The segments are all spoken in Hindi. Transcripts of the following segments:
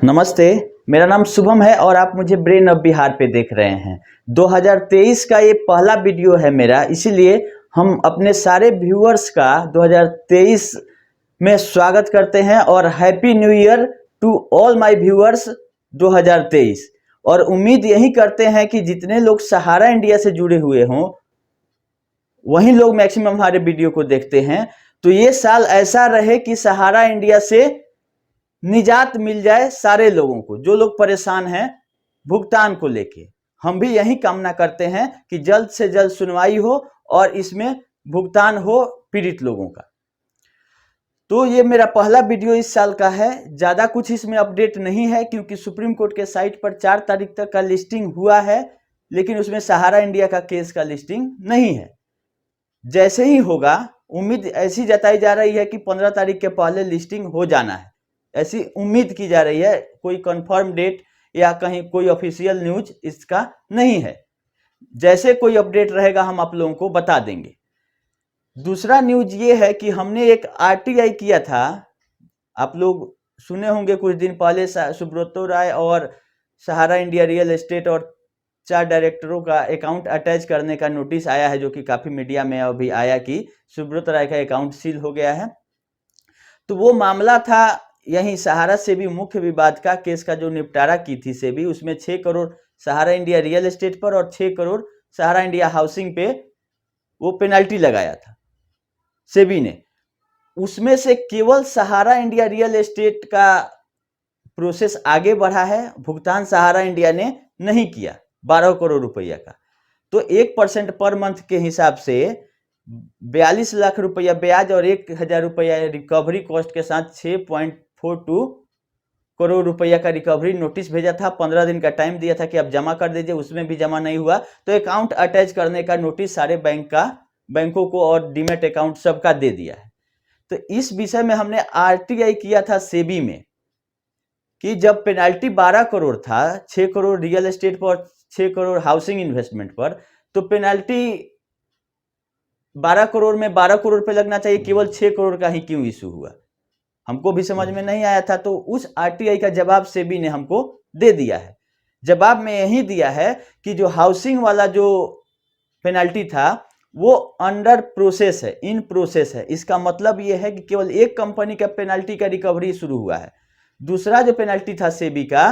नमस्ते। मेरा नाम शुभम है और आप मुझे ब्रेन ऑफ बिहार पे देख रहे हैं। 2023 का ये पहला वीडियो है मेरा, इसीलिए हम अपने सारे व्यूअर्स का 2023 में स्वागत करते हैं और happy new year to all my viewers 2023। और उम्मीद यही करते हैं कि जितने लोग सहारा इंडिया से जुड़े हुए हों वही लोग मैक्सिमम हमारे वीडियो को देखते हैं। तो ये साल ऐसा रहे कि सहारा इंडिया से निजात मिल जाए सारे लोगों को, जो लोग परेशान हैं भुगतान को लेके। हम भी यही कामना करते हैं कि जल्द से जल्द सुनवाई हो और इसमें भुगतान हो पीड़ित लोगों का। तो ये मेरा पहला वीडियो इस साल का है। ज़्यादा कुछ इसमें अपडेट नहीं है क्योंकि सुप्रीम कोर्ट के साइट पर 4 तारीख तक का लिस्टिंग हुआ है, लेकिन उसमें सहारा इंडिया का केस का लिस्टिंग नहीं है। जैसे ही होगा, उम्मीद ऐसी जताई जा रही है कि 15 तारीख के पहले लिस्टिंग हो जाना है, ऐसी उम्मीद की जा रही है। कोई कंफर्म डेट या कहीं कोई ऑफिशियल न्यूज इसका नहीं है। जैसे कोई अपडेट रहेगा हम आप लोगों को बता देंगे। दूसरा न्यूज ये है कि हमने एक आरटीआई किया था, आप लोग सुने होंगे कुछ दिन पहले। सुब्रतो राय और सहारा इंडिया रियल एस्टेट और 4 डायरेक्टरों का अकाउंट अटैच करने का नोटिस आया है, जो कि काफ़ी मीडिया में अभी आया कि सुब्रतो राय का अकाउंट सील हो गया है। तो वो मामला था यहीं सहारा से भी मुख्य विवाद का केस का जो निपटारा की थी सेबी, उसमें 6 करोड़ सहारा इंडिया रियल एस्टेट पर और 6 करोड़ सहारा इंडिया हाउसिंग पे वो पेनल्टी लगाया था सेबी ने। उसमें से केवल सहारा इंडिया रियल एस्टेट का प्रोसेस आगे बढ़ा है, भुगतान सहारा इंडिया ने नहीं किया 12 करोड़ रुपया का। तो 1% पर मंथ के हिसाब से 42 लाख रुपया ब्याज और 1000 रुपया रिकवरी कॉस्ट के साथ 6.42 करोड़ रुपया का रिकवरी नोटिस भेजा था। 15 दिन का टाइम दिया था कि आप जमा कर दीजिए, उसमें भी जमा नहीं हुआ। तो अकाउंट अटैच करने का नोटिस सारे बैंकों को और डीमेट अकाउंट सबका दे दिया है। तो इस विषय में हमने आरटीआई किया था सेबी में कि जब पेनाल्टी 12 करोड़ था, 6 करोड़ रियल एस्टेट पर, 6 करोड़ हाउसिंग इन्वेस्टमेंट पर, तो पेनाल्टी 12 करोड़ में 12 करोड़ रुपए लगना चाहिए, केवल 6 करोड़ का ही क्यों इशू हुआ, हमको भी समझ में नहीं आया था। तो उस आरटीआई का जवाब सेबी ने हमको दे दिया है। जवाब में यही दिया है कि जो हाउसिंग वाला जो पेनाल्टी था वो अंडर प्रोसेस है, इन प्रोसेस है। इसका मतलब ये है कि केवल एक कंपनी का पेनाल्टी का रिकवरी शुरू हुआ है। दूसरा जो पेनाल्टी था सेबी का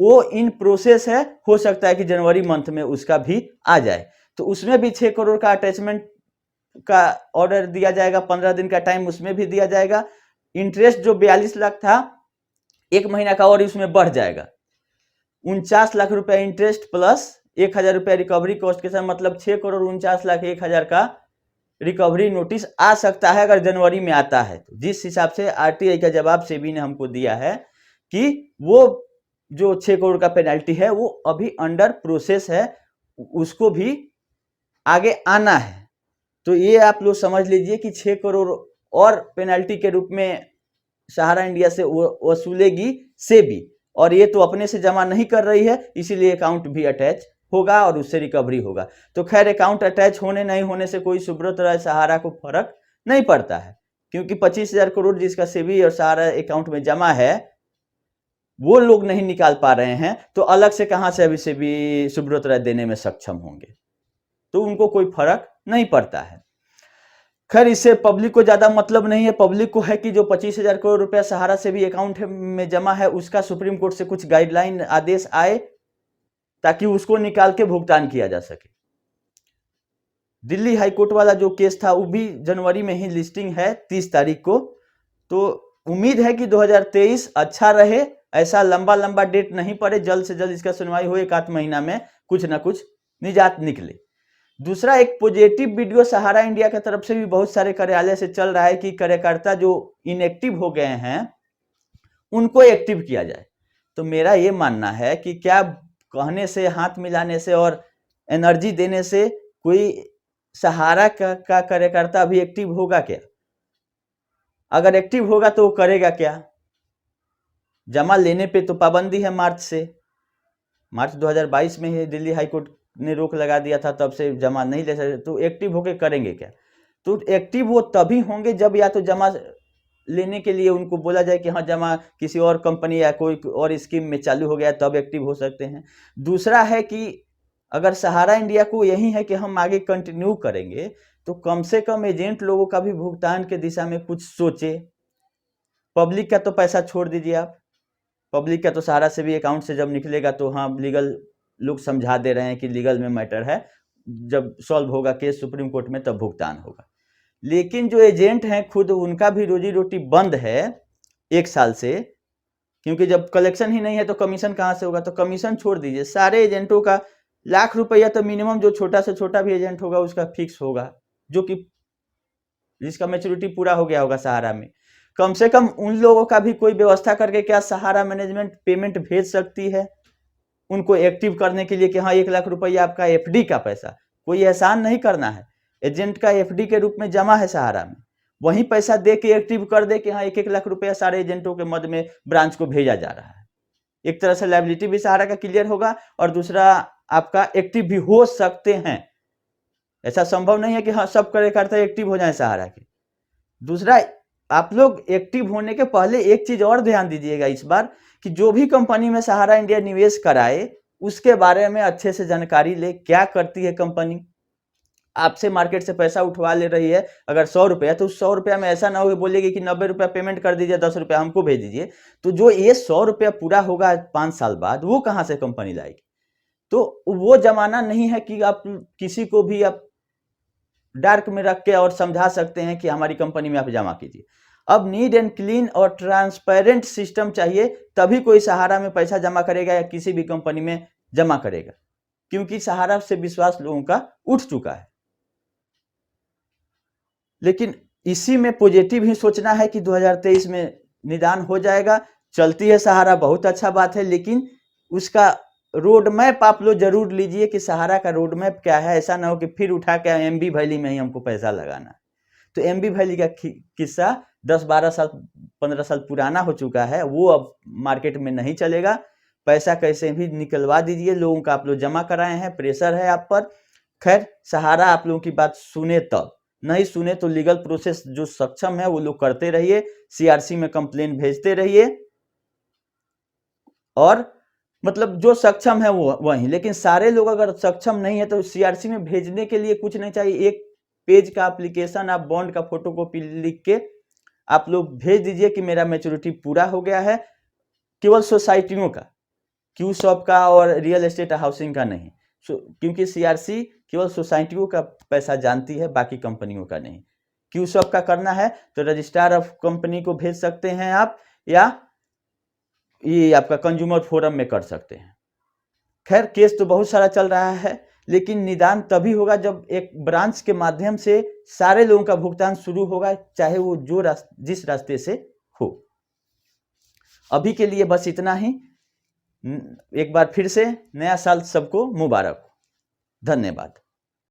वो इन प्रोसेस है, हो सकता है कि जनवरी मंथ में उसका भी आ जाए। तो उसमें भी 6 करोड़ का अटैचमेंट का ऑर्डर दिया जाएगा, 15 दिन का टाइम उसमें भी दिया जाएगा। इंटरेस्ट जो 42 लाख था 1 महीना का और उसमें बढ़ जाएगा, 49 लाख रुपया इंटरेस्ट प्लस 1000 रुपया रिकवरी कॉस्ट के साथ, मतलब 6 करोड़ 49 लाख 1000 का रिकवरी नोटिस आ सकता है अगर जनवरी में आता है। तो जिस हिसाब से आरटीआई का जवाब सेबी ने हमको दिया है कि वो जो 6 करोड़ का पेनल्टी है वो अभी अंडर प्रोसेस है, उसको भी आगे आना है। तो ये आप लोग समझ लीजिए कि 6 करोड़ और पेनल्टी के रूप में सहारा इंडिया से वसूलेगी सेबी, और ये तो अपने से जमा नहीं कर रही है, इसीलिए अकाउंट भी अटैच होगा और उससे रिकवरी होगा। तो खैर, अकाउंट अटैच होने नहीं होने से कोई सुब्रत राय सहारा को फर्क नहीं पड़ता है, क्योंकि 25,000 करोड़ जिसका सेबी और सहारा अकाउंट में जमा है वो लोग नहीं निकाल पा रहे हैं, तो अलग से कहां से अभी सेबी सुब्रत राय देने में सक्षम होंगे, तो उनको कोई फर्क नहीं पड़ता है। खैर, इससे पब्लिक को ज्यादा मतलब नहीं है। पब्लिक को है कि जो 25,000 करोड़ रुपया सहारा से भी अकाउंट में जमा है उसका सुप्रीम कोर्ट से कुछ गाइडलाइन आदेश आए ताकि उसको निकाल के भुगतान किया जा सके। दिल्ली हाईकोर्ट वाला जो केस था वो भी जनवरी में ही लिस्टिंग है 30 तारीख को। तो उम्मीद है कि 2023 अच्छा रहे, ऐसा लंबा डेट नहीं पड़े, जल्द से जल्द इसका सुनवाई हो, 1 आध महीना में कुछ ना कुछ निजात निकले। दूसरा, एक पॉजिटिव वीडियो सहारा इंडिया की तरफ से भी बहुत सारे कार्यालय से चल रहा है कि कार्यकर्ता जो इनएक्टिव हो गए हैं उनको एक्टिव किया जाए। तो मेरा ये मानना है कि क्या कहने से, हाथ मिलाने से और एनर्जी देने से कोई सहारा का कार्यकर्ता अभी एक्टिव होगा क्या? अगर एक्टिव होगा तो वो करेगा क्या? जमा लेने पे तो पाबंदी है मार्च 2022 में ही दिल्ली हाईकोर्ट ने रोक लगा दिया था, तब से जमा नहीं ले सकते। तो एक्टिव होके करेंगे क्या? तो एक्टिव वो तभी होंगे जब या तो जमा लेने के लिए उनको बोला जाए कि हाँ जमा किसी और कंपनी या कोई और स्कीम में चालू हो गया तब एक्टिव हो सकते हैं। दूसरा है कि अगर सहारा इंडिया को यही है कि हम आगे कंटिन्यू करेंगे तो कम से कम एजेंट लोगों का भी भुगतान के दिशा में कुछ सोचे। पब्लिक का तो पैसा छोड़ दीजिए आप, पब्लिक का तो सहारा से भी अकाउंट से जब निकलेगा तो हाँ लीगल लोग समझा दे रहे हैं कि लीगल में मैटर है, जब सॉल्व होगा केस सुप्रीम कोर्ट में तब भुगतान होगा। लेकिन जो एजेंट हैं खुद उनका भी रोजी रोटी बंद है 1 साल से, क्योंकि जब कलेक्शन ही नहीं है तो कमीशन कहाँ से होगा। तो कमीशन छोड़ दीजिए, सारे एजेंटों का लाख रुपया तो मिनिमम जो छोटा से छोटा भी एजेंट होगा उसका फिक्स होगा, जो कि जिसका मैच्योरिटी पूरा हो गया होगा सहारा में। कम से कम उन लोगों का भी कोई व्यवस्था करके क्या सहारा मैनेजमेंट पेमेंट भेज सकती है उनको एक्टिव करने के लिए कि हाँ 1 लाख रुपया आपका एफडी का पैसा, कोई एहसान नहीं करना है, एजेंट का एफडी के रूप में जमा है सहारा में, वही पैसा दे के एक्टिव कर दे कि हाँ 1-1 लाख रुपया सारे एजेंटों के मद में ब्रांच को भेजा जा रहा है। एक तरह से लायबिलिटी भी सहारा का क्लियर होगा और दूसरा आपका एक्टिव भी हो सकते हैं। ऐसा संभव नहीं है कि हाँ सब कार्यकर्ता एक्टिव हो जाए सहारा के। दूसरा, आप लोग एक्टिव होने के पहले एक चीज और ध्यान दीजिएगा इस बार कि जो भी कंपनी में सहारा इंडिया निवेश कराए उसके बारे में अच्छे से जानकारी ले, क्या करती है कंपनी। आपसे मार्केट से पैसा उठवा ले रही है अगर 100 रुपया, तो उस 100 रुपया में ऐसा ना हो बोलेगी कि 90 रुपया पेमेंट कर दीजिए, 10 रुपया हमको भेज दीजिए। तो जो ये 100 रुपया पूरा होगा 5 साल बाद वो कहाँ से कंपनी लाएगी। तो वो जमाना नहीं है कि आप किसी को भी आप डार्क में रख के और समझा सकते हैं कि हमारी कंपनी में आप जमा कीजिए। अब नीट एंड क्लीन और ट्रांसपेरेंट सिस्टम चाहिए, तभी कोई सहारा में पैसा जमा करेगा या किसी भी कंपनी में जमा करेगा, क्योंकि सहारा से विश्वास लोगों का उठ चुका है। लेकिन इसी में पॉजिटिव ही सोचना है कि 2023 में निदान हो जाएगा। चलती है सहारा, बहुत अच्छा बात है, लेकिन उसका रोड मैप आप लोग जरूर लीजिए कि सहारा का रोड मैप क्या है। ऐसा ना हो कि फिर उठा के एमबी वैली में ही हमको पैसा लगाना है। तो एमबी वैली का किस्सा 10-12 साल 15 साल पुराना हो चुका है, वो अब मार्केट में नहीं चलेगा। पैसा कैसे भी निकलवा दीजिए, लोगों का आप लोग जमा कराए हैं, प्रेशर है आप पर। खैर, सहारा आप लोगों की बात सुने तब, नहीं सुने तो लीगल प्रोसेस जो सक्षम है वो लोग करते रहिए, सीआरसी में कंप्लेन भेजते रहिए, और मतलब जो सक्षम है वो वही। लेकिन सारे लोग अगर सक्षम नहीं है तो सीआरसी में भेजने के लिए कुछ नहीं चाहिए, 1 पेज का एप्लीकेशन, आप बॉन्ड का फोटोकॉपी लिख के आप लोग भेज दीजिए कि मेरा मैच्योरिटी पूरा हो गया है। केवल सोसाइटियों का, क्यू शॉप का और रियल एस्टेट हाउसिंग का नहीं, क्योंकि सीआरसी केवल सोसाइटियों का पैसा जानती है, बाकी कंपनियों का नहीं। क्यू शॉप का करना है तो रजिस्ट्रार ऑफ कंपनी को भेज सकते हैं आप, या ये आपका कंज्यूमर फोरम में कर सकते हैं। खैर, केस तो बहुत सारा चल रहा है, लेकिन निदान तभी होगा जब एक ब्रांच के माध्यम से सारे लोगों का भुगतान शुरू होगा, चाहे वो जिस रास्ते से हो। अभी के लिए बस इतना ही। एक बार फिर से नया साल सबको मुबारक हो। धन्यवाद।